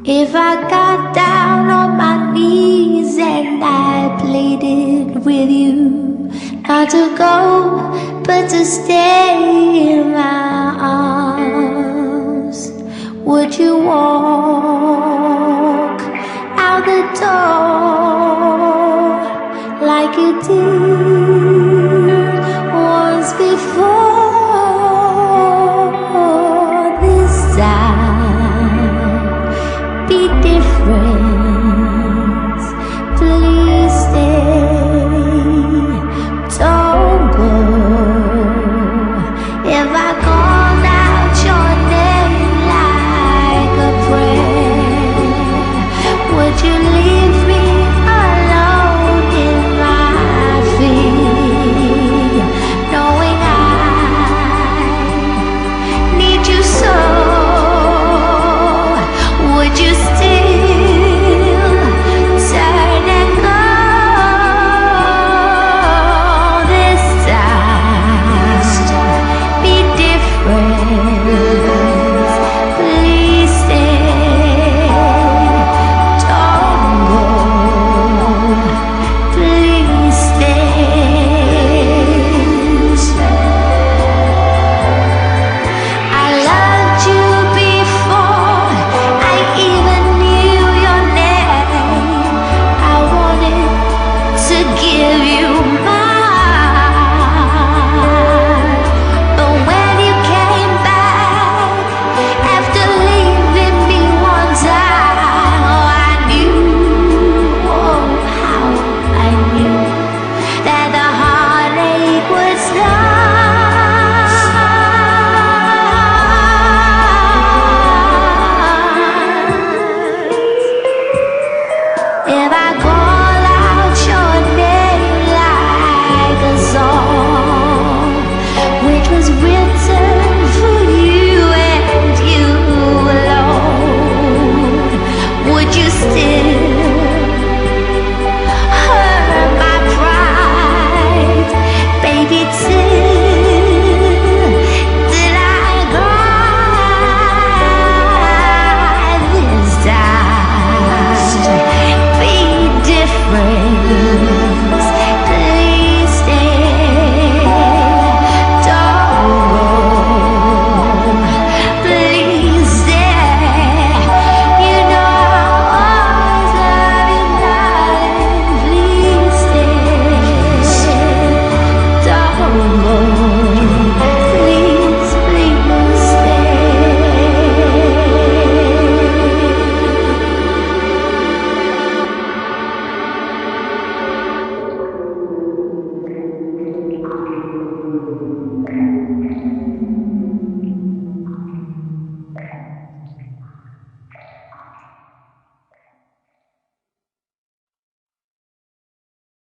If I got down on my knees and I pleaded with you not to go, but to stay in my arms, would you walk out the door like you did once before? This time, be different. Please stay. Don't go. If I